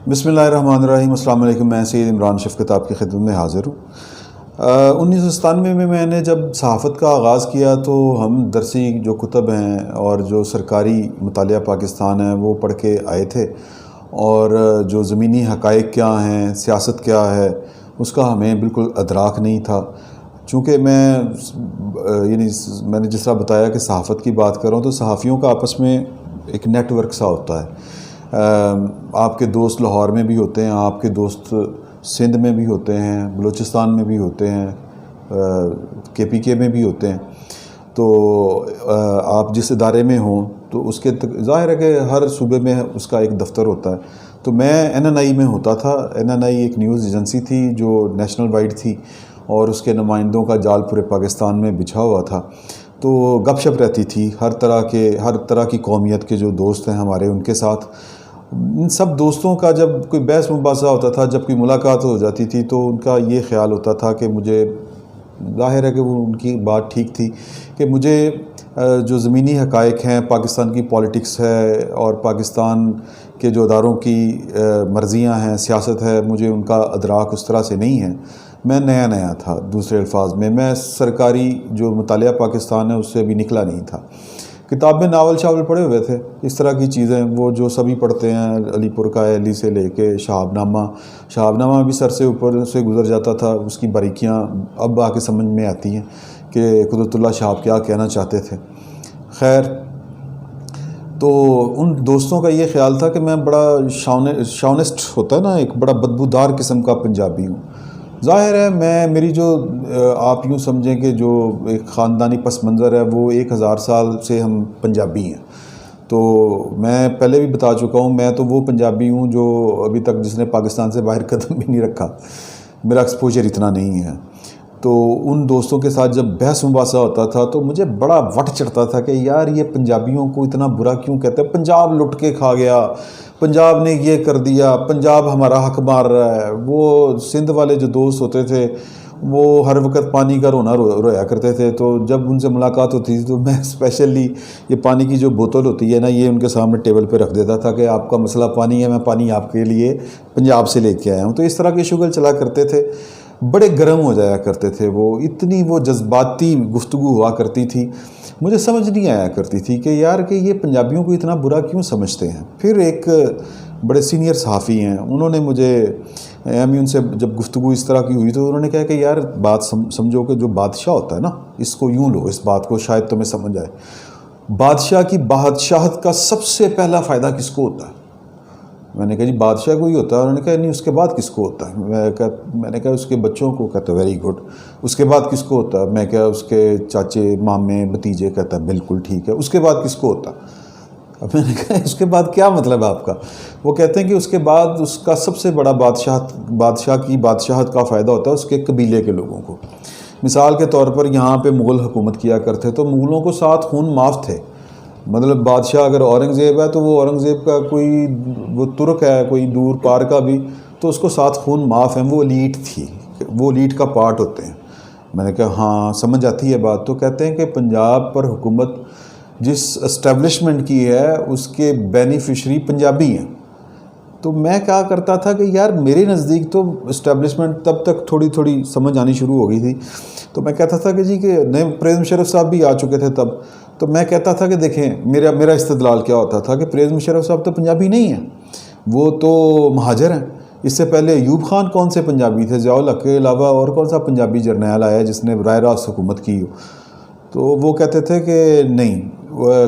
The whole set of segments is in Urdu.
بسم اللہ الرحمن الرحیم۔ السلام علیکم۔ میں سید عمران شفقت آپ کی خدمت میں حاضر ہوں۔ 1997 میں میں نے جب صحافت کا آغاز کیا تو ہم درسی جو کتب ہیں اور جو سرکاری مطالعہ پاکستان ہے وہ پڑھ کے آئے تھے، اور جو زمینی حقائق کیا ہیں، سیاست کیا ہے، اس کا ہمیں بالکل ادراک نہیں تھا۔ چونکہ میں نے جس طرح بتایا کہ صحافت کی بات کر رہا ہوں، تو صحافیوں کا آپس میں ایک نیٹ ورک سا ہوتا ہے۔ آپ کے دوست لاہور میں بھی ہوتے ہیں، آپ کے دوست سندھ میں بھی ہوتے ہیں، بلوچستان میں بھی ہوتے ہیں، KPK میں بھی ہوتے ہیں۔ تو آپ جس ادارے میں ہوں تو اس کے ظاہر ہے کہ ہر صوبے میں اس کا ایک دفتر ہوتا ہے۔ تو میں NNI میں ہوتا تھا۔ NNI ایک نیوز ایجنسی تھی جو نیشنل وائڈ تھی، اور اس کے نمائندوں کا جال پورے پاکستان میں بچھا ہوا تھا۔ تو گپ شپ رہتی تھی ہر طرح کی قومیت کے جو دوست ہیں ہمارے، ان کے ساتھ۔ ان سب دوستوں کا جب کوئی بحث مباحثہ ہوتا تھا، جب کوئی ملاقات ہو جاتی تھی، تو ان کا یہ خیال ہوتا تھا کہ مجھے، ظاہر ہے کہ وہ ان کی بات ٹھیک تھی، کہ مجھے جو زمینی حقائق ہیں، پاکستان کی پالیٹکس ہے اور پاکستان کے جو اداروں کی مرضیاں ہیں، سیاست ہے، مجھے ان کا ادراک اس طرح سے نہیں ہے۔ میں نیا تھا، دوسرے الفاظ میں سرکاری جو مطالعہ پاکستان ہے اس سے ابھی نکلا نہیں تھا۔ کتاب میں ناول شاول پڑھے ہوئے تھے، اس طرح کی چیزیں وہ جو سبھی پڑھتے ہیں، علی پور کا علی سے لے کے شہاب نامہ بھی سر سے اوپر سے گزر جاتا تھا۔ اس کی باریکیاں اب آ کے سمجھ میں آتی ہیں کہ قدرت اللہ شہاب کیا کہنا چاہتے تھے۔ خیر، تو ان دوستوں کا یہ خیال تھا کہ میں بڑا شاونسٹ ہوتا ہے نا، ایک بڑا بدبودار قسم کا پنجابی ہوں۔ ظاہر ہے میری جو آپ یوں سمجھیں کہ جو ایک خاندانی پس منظر ہے، وہ 1000 سال سے ہم پنجابی ہیں۔ تو میں پہلے بھی بتا چکا ہوں، میں تو وہ پنجابی ہوں جو ابھی تک جس نے پاکستان سے باہر قدم بھی نہیں رکھا، میرا ایکسپوجر اتنا نہیں ہے۔ تو ان دوستوں کے ساتھ جب بحث مباحثہ ہوتا تھا تو مجھے بڑا وٹ چڑھتا تھا کہ یار یہ پنجابیوں کو اتنا برا کیوں کہتے ہیں، پنجاب لٹ کے کھا گیا، پنجاب نے یہ کر دیا، پنجاب ہمارا حق مار رہا ہے۔ وہ سندھ والے جو دوست ہوتے تھے وہ ہر وقت پانی کا رونا رویا کرتے تھے، تو جب ان سے ملاقات ہوتی تھی تو میں اسپیشلی یہ پانی کی جو بوتل ہوتی ہے نا، یہ ان کے سامنے ٹیبل پہ رکھ دیتا تھا کہ آپ کا مسئلہ پانی ہے، میں پانی آپ کے لیے پنجاب سے لے کے آیا ہوں۔ تو اس طرح کے شغل چلا کرتے تھے، بڑے گرم ہو جایا کرتے تھے وہ، اتنی وہ جذباتی گفتگو ہوا کرتی تھی، مجھے سمجھ نہیں آیا کرتی تھی کہ یار کہ یہ پنجابیوں کو اتنا برا کیوں سمجھتے ہیں۔ پھر ایک بڑے سینئر صحافی ہیں، انہوں نے مجھے ان سے جب گفتگو اس طرح کی ہوئی تو انہوں نے کہا کہ یار بات سمجھو کہ جو بادشاہ ہوتا ہے نا، اس کو یوں لو، اس بات کو شاید تمہیں سمجھ آئے۔ بادشاہ کی بادشاہت کا سب سے پہلا فائدہ کس کو ہوتا ہے؟ میں نے کہا جی بادشاہ کو ہی ہوتا ہے۔ انہوں نے کہا نہیں، اس کے بعد کس کو ہوتا ہے؟ میں نے کہا اس کے بچوں کو۔ کہتا ہے ویری گڈ۔ اس کے بعد کس کو ہوتا ہے؟ میں کہا اس کے چاچے، مامے، بھتیجے۔ کہتا ہے بالکل ٹھیک ہے۔ اس کے بعد کس کو ہوتا ہے؟ اب میں نے کہا اس کے بعد کیا مطلب ہے آپ کا؟ وہ کہتے ہیں کہ اس کے بعد اس کا سب سے بڑا بادشاہ کی بادشاہت کا فائدہ ہوتا ہے اس کے قبیلے کے لوگوں کو۔ مثال کے طور پر یہاں پہ مغل حکومت کیا کرتے تو مغلوں کو 7 خون معاف تھے۔ مطلب بادشاہ اگر اورنگزیب ہے تو وہ اورنگزیب کا کوئی وہ ترک ہے، کوئی دور پار کا بھی، تو اس کو 7 خون معاف ہیں۔ وہ ایلیٹ تھی، وہ ایلیٹ کا پارٹ ہوتے ہیں۔ میں نے کہا ہاں سمجھ آتی ہے بات۔ تو کہتے ہیں کہ پنجاب پر حکومت جس اسٹیبلشمنٹ کی ہے اس کے بینیفیشری پنجابی ہیں۔ تو میں کہا کرتا تھا کہ یار میرے نزدیک تو اسٹیبلشمنٹ تب تک تھوڑی سمجھ آنی شروع ہو گئی تھی۔ تو میں کہتا تھا کہ جی کہ نئے پرویز مشرف صاحب بھی آ چکے تھے تب۔ تو میں کہتا تھا کہ دیکھیں میرا استدلال کیا ہوتا تھا کہ پرویز مشرف صاحب تو پنجابی نہیں ہیں، وہ تو مہاجر ہیں۔ اس سے پہلے ایوب خان کون سے پنجابی تھے؟ ضیاء الحق کے علاوہ اور کون سا پنجابی جرنیل آیا جس نے براہ راست حکومت کی ہو؟ تو وہ کہتے تھے کہ نہیں،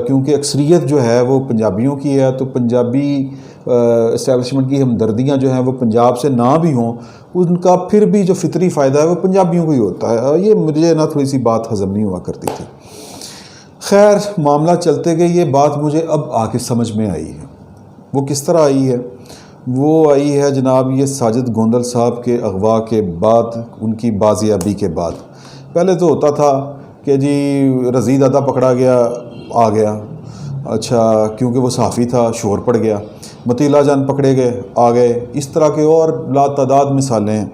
کیونکہ اکثریت جو ہے وہ پنجابیوں کی ہے، تو پنجابی اسٹیبلشمنٹ کی ہمدردیاں جو ہیں وہ پنجاب سے نہ بھی ہوں، ان کا پھر بھی جو فطری فائدہ ہے وہ پنجابیوں کو ہی ہوتا ہے۔ یہ مجھے نا تھوڑی سی بات ہضم نہیں ہوا کرتی تھی۔ خیر معاملہ چلتے گئے، یہ بات مجھے اب آ کے سمجھ میں آئی ہے۔ وہ کس طرح آئی ہے؟ وہ آئی ہے جناب یہ ساجد گوندل صاحب کے اغوا کے بعد، ان کی بازیابی کے بعد۔ پہلے تو ہوتا تھا کہ جی رضی دادا پکڑا گیا، آ گیا، اچھا کیونکہ وہ صحافی تھا شور پڑ گیا۔ مطیلہ جان پکڑے گئے، آ گئے۔ اس طرح کے اور لا تعداد مثالیں ہیں،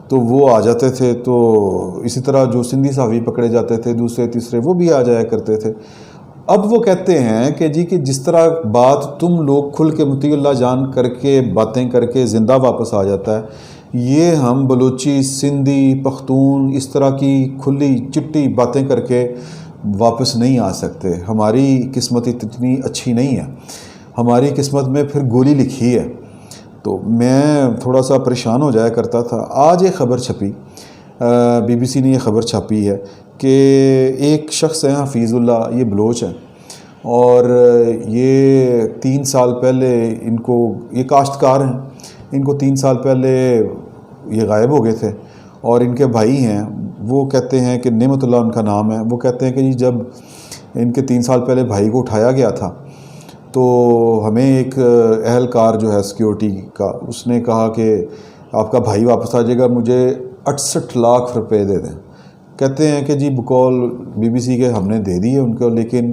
تو وہ آ جاتے تھے۔ تو اسی طرح جو سندھی صحافی پکڑے جاتے تھے دوسرے تیسرے، وہ بھی آ جایا کرتے تھے۔ اب وہ کہتے ہیں کہ جی کہ جس طرح بات تم لوگ کھل کے مطیع اللہ جان کر کے باتیں کر کے زندہ واپس آ جاتا ہے، یہ ہم بلوچی، سندھی، پختون اس طرح کی کھلی چٹی باتیں کر کے واپس نہیں آ سکتے. ہماری قسمت اتنی اچھی نہیں ہے، ہماری قسمت میں پھر گولی لکھی ہے. تو میں تھوڑا سا پریشان ہو جایا کرتا تھا. آج ایک خبر چھپی، بی بی سی نے یہ خبر چھاپی ہے کہ ایک شخص ہے حفیظ اللہ، یہ بلوچ ہے، اور یہ 3 سال پہلے ان کو، یہ کاشتکار ہیں، ان کو 3 سال پہلے یہ غائب ہو گئے تھے. اور ان کے بھائی ہیں، وہ کہتے ہیں کہ نعمت اللہ ان کا نام ہے، وہ کہتے ہیں کہ جی جب ان کے 3 سال پہلے بھائی کو اٹھایا گیا تھا تو ہمیں ایک اہلکار جو ہے سیکیورٹی کا، اس نے کہا کہ آپ کا بھائی واپس آ جائے گا، مجھے 68 لاکھ روپے دے دیں. کہتے ہیں کہ جی بقول بی بی سی کے ہم نے دے دیے ان کو، لیکن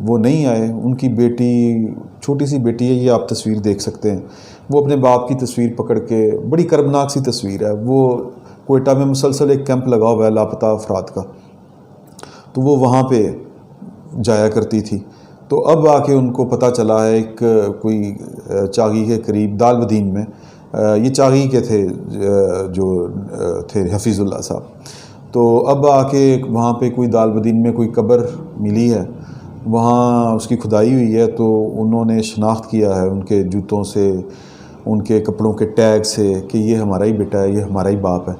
وہ نہیں آئے. ان کی بیٹی، چھوٹی سی بیٹی ہے، یہ آپ تصویر دیکھ سکتے ہیں، وہ اپنے باپ کی تصویر پکڑ کے، بڑی کربناک سی تصویر ہے، وہ کوئٹہ میں مسلسل ایک کیمپ لگا ہوا ہے لاپتہ افراد کا، تو وہ وہاں پہ جایا کرتی تھی. تو اب آ کے ان کو پتہ چلا ہے، ایک کوئی چاغی کے قریب دال بدین میں، یہ چاغی کے تھے جو تھے حفیظ اللہ صاحب. تو اب آ کے وہاں پہ کوئی دال بدین میں کوئی قبر ملی ہے، وہاں اس کی کھدائی ہوئی ہے. تو انہوں نے شناخت کیا ہے ان کے جوتوں سے، ان کے کپڑوں کے ٹیگ سے کہ یہ ہمارا ہی بیٹا ہے، یہ ہمارا ہی باپ ہے.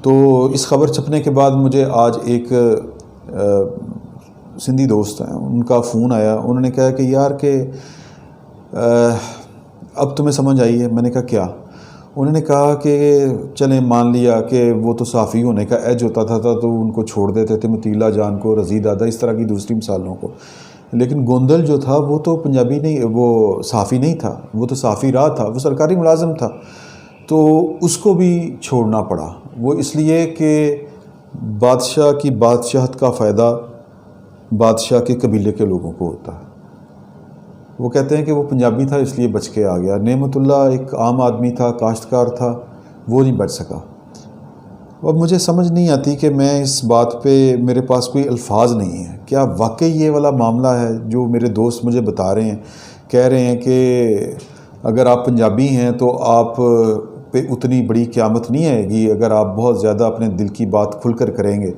تو اس خبر چھپنے کے بعد مجھے آج ایک سندھی دوست ہیں، ان کا فون آیا. انہوں نے کہا کہ یار کہ اب تمہیں سمجھ آئی ہے. میں نے کہا کیا؟ انہوں نے کہا کہ چلیں مان لیا کہ وہ تو صافی ہونے کا ایج ہوتا تھا تو ان کو چھوڑ دیتے تھے، مطیع اللہ جان کو، رضی دادا، اس طرح کی دوسری مثالوں کو. لیکن گوندل جو تھا وہ تو پنجابی نہیں، وہ صافی نہیں تھا، وہ تو صافی راہ تھا، وہ سرکاری ملازم تھا. تو اس کو بھی چھوڑنا پڑا. وہ اس لیے کہ بادشاہ کی بادشاہت کا فائدہ بادشاہ کے قبیلے کے لوگوں کو ہوتا ہے. وہ کہتے ہیں کہ وہ پنجابی تھا اس لیے بچ کے آ گیا. نعمت اللہ ایک عام آدمی تھا، کاشتکار تھا، وہ نہیں بچ سکا. اب مجھے سمجھ نہیں آتی کہ میں اس بات پہ، میرے پاس کوئی الفاظ نہیں ہے. کیا واقعی یہ والا معاملہ ہے جو میرے دوست مجھے بتا رہے ہیں؟ کہہ رہے ہیں کہ اگر آپ پنجابی ہیں تو آپ پہ اتنی بڑی قیامت نہیں آئے گی اگر آپ بہت زیادہ اپنے دل کی بات کھل کر کریں گے،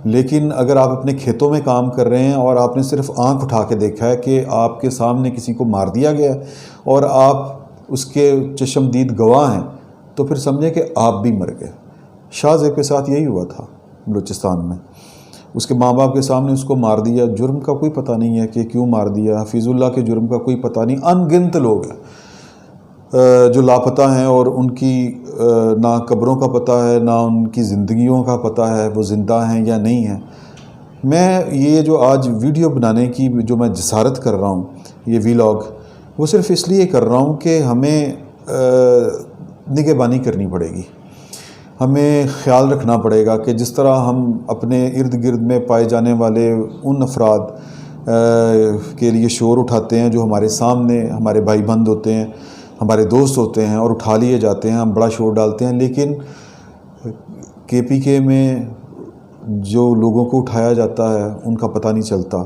لیکن اگر آپ اپنے کھیتوں میں کام کر رہے ہیں اور آپ نے صرف آنکھ اٹھا کے دیکھا ہے کہ آپ کے سامنے کسی کو مار دیا گیا ہے اور آپ اس کے چشمدید گواہ ہیں، تو پھر سمجھیں کہ آپ بھی مر گئے. شاہ زیب کے ساتھ یہی ہوا تھا بلوچستان میں. اس کے ماں باپ کے سامنے اس کو مار دیا، جرم کا کوئی پتہ نہیں ہے کہ کیوں مار دیا. حفیظ اللہ کے جرم کا کوئی پتہ نہیں. ان گنت لوگ ہیں جو لاپتہ ہیں اور ان کی نہ قبروں کا پتہ ہے، نہ ان کی زندگیوں کا پتہ ہے، وہ زندہ ہیں یا نہیں ہیں. میں یہ جو آج ویڈیو بنانے کی جو میں جسارت کر رہا ہوں، یہ ویلاگ، وہ صرف اس لیے کر رہا ہوں کہ ہمیں نگہبانی کرنی پڑے گی. ہمیں خیال رکھنا پڑے گا کہ جس طرح ہم اپنے ارد گرد میں پائے جانے والے ان افراد کے لیے شور اٹھاتے ہیں جو ہمارے سامنے ہمارے بھائی بند ہوتے ہیں، ہمارے دوست ہوتے ہیں اور اٹھا لیے جاتے ہیں، ہم بڑا شور ڈالتے ہیں، لیکن کے پی کے میں جو لوگوں کو اٹھایا جاتا ہے ان کا پتہ نہیں چلتا.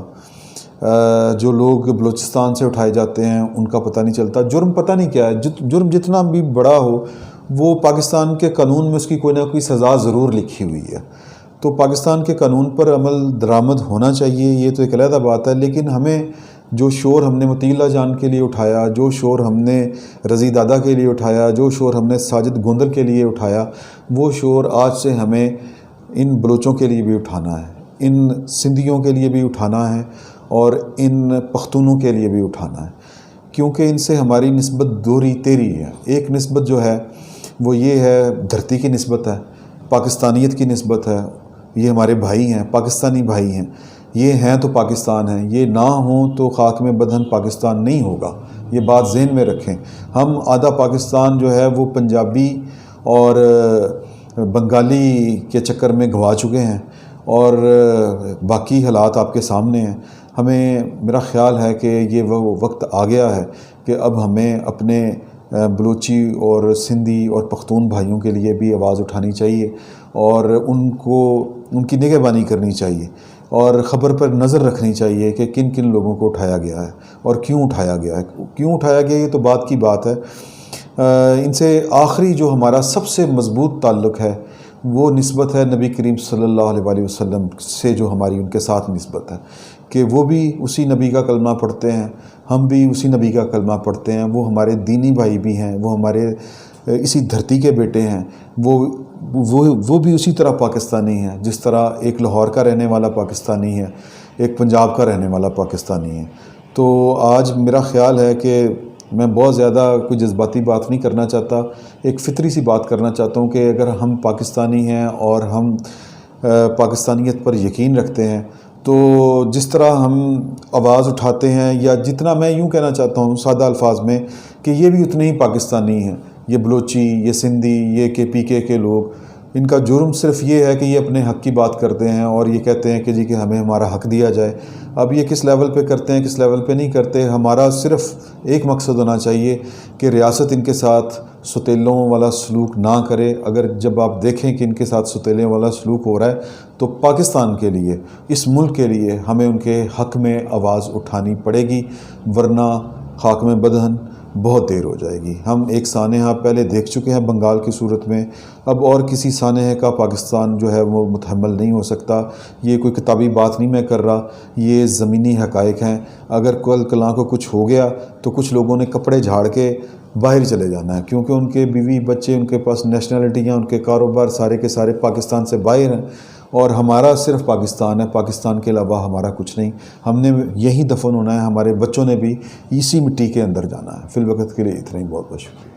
جو لوگ بلوچستان سے اٹھائے جاتے ہیں ان کا پتہ نہیں چلتا. جرم پتہ نہیں کیا ہے، جرم جتنا بھی بڑا ہو وہ پاکستان کے قانون میں اس کی کوئی نہ کوئی سزا ضرور لکھی ہوئی ہے. تو پاکستان کے قانون پر عمل درآمد ہونا چاہیے، یہ تو ایک علیحدہ بات ہے. لیکن ہمیں جو شور ہم نے مطیع اللہ جان کے لیے اٹھایا، جو شور ہم نے رضی دادا کے لیے اٹھایا، جو شور ہم نے ساجد گوندل کے لیے اٹھایا، وہ شور آج سے ہمیں ان بلوچوں کے لیے بھی اٹھانا ہے، ان سندھیوں کے لیے بھی اٹھانا ہے اور ان پختونوں کے لیے بھی اٹھانا ہے. کیونکہ ان سے ہماری نسبت دوہری تیری ہے. ایک نسبت جو ہے وہ یہ ہے، دھرتی کی نسبت ہے، پاکستانیت کی نسبت ہے. یہ ہمارے بھائی ہیں، پاکستانی بھائی ہیں، یہ ہیں تو پاکستان ہیں، یہ نہ ہوں تو خاک میں بدھن پاکستان نہیں ہوگا. یہ بات ذہن میں رکھیں. ہم آدھا پاکستان جو ہے وہ پنجابی اور بنگالی کے چکر میں گھوا چکے ہیں اور باقی حالات آپ کے سامنے ہیں. ہمیں، میرا خیال ہے کہ یہ وہ وقت آ گیا ہے کہ اب ہمیں اپنے بلوچی اور سندھی اور پختون بھائیوں کے لیے بھی آواز اٹھانی چاہیے اور ان کی نگہبانی کرنی چاہیے. اور خبر پر نظر رکھنی چاہیے کہ کن کن لوگوں کو اٹھایا گیا ہے اور کیوں اٹھایا گیا ہے. کیوں اٹھایا گیا یہ تو بات کی بات ہے. ان سے آخری جو ہمارا سب سے مضبوط تعلق ہے وہ نسبت ہے نبی کریم صلی اللہ علیہ وآلہ وسلم سے، جو ہماری ان کے ساتھ نسبت ہے کہ وہ بھی اسی نبی کا کلمہ پڑھتے ہیں، ہم بھی اسی نبی کا کلمہ پڑھتے ہیں. وہ ہمارے دینی بھائی بھی ہیں، وہ ہمارے اسی دھرتی کے بیٹے ہیں. وہ بھی اسی طرح پاکستانی ہیں جس طرح ایک لاہور کا رہنے والا پاکستانی ہے، ایک پنجاب کا رہنے والا پاکستانی ہے. تو آج میرا خیال ہے کہ میں بہت زیادہ کوئی جذباتی بات نہیں کرنا چاہتا، ایک فطری سی بات کرنا چاہتا ہوں کہ اگر ہم پاکستانی ہیں اور ہم پاکستانیت پر یقین رکھتے ہیں تو جس طرح ہم آواز اٹھاتے ہیں، یا جتنا میں یوں کہنا چاہتا ہوں سادہ الفاظ میں کہ یہ بھی اتنے ہی پاکستانی ہیں. یہ بلوچی، یہ سندھی، یہ KPK کے لوگ، ان کا جرم صرف یہ ہے کہ یہ اپنے حق کی بات کرتے ہیں اور یہ کہتے ہیں کہ جی کہ ہمیں ہمارا حق دیا جائے. اب یہ کس لیول پہ کرتے ہیں کس لیول پہ نہیں کرتے، ہمارا صرف ایک مقصد ہونا چاہیے کہ ریاست ان کے ساتھ ستیلوں والا سلوک نہ کرے. اگر جب آپ دیکھیں کہ ان کے ساتھ ستیلوں والا سلوک ہو رہا ہے تو پاکستان کے لیے، اس ملک کے لیے ہمیں ان کے حق میں آواز اٹھانی پڑے گی، ورنہ خاک میں بدہن بہت دیر ہو جائے گی. ہم ایک سانحہ پہلے دیکھ چکے ہیں بنگال کی صورت میں، اب اور کسی سانحے کا پاکستان جو ہے وہ متحمل نہیں ہو سکتا. یہ کوئی کتابی بات نہیں میں کر رہا، یہ زمینی حقائق ہیں. اگر کل کلاں کو کچھ ہو گیا تو کچھ لوگوں نے کپڑے جھاڑ کے باہر چلے جانا ہے، کیونکہ ان کے بیوی بچے، ان کے پاس نیشنلٹیاں، ان کے کاروبار سارے کے سارے پاکستان سے باہر ہیں، اور ہمارا صرف پاکستان ہے. پاکستان کے علاوہ ہمارا کچھ نہیں. ہم نے یہیں دفن ہونا ہے، ہمارے بچوں نے بھی اسی مٹی کے اندر جانا ہے. فی الوقت کے لیے اتنا ہی. بہت بہت شکریہ.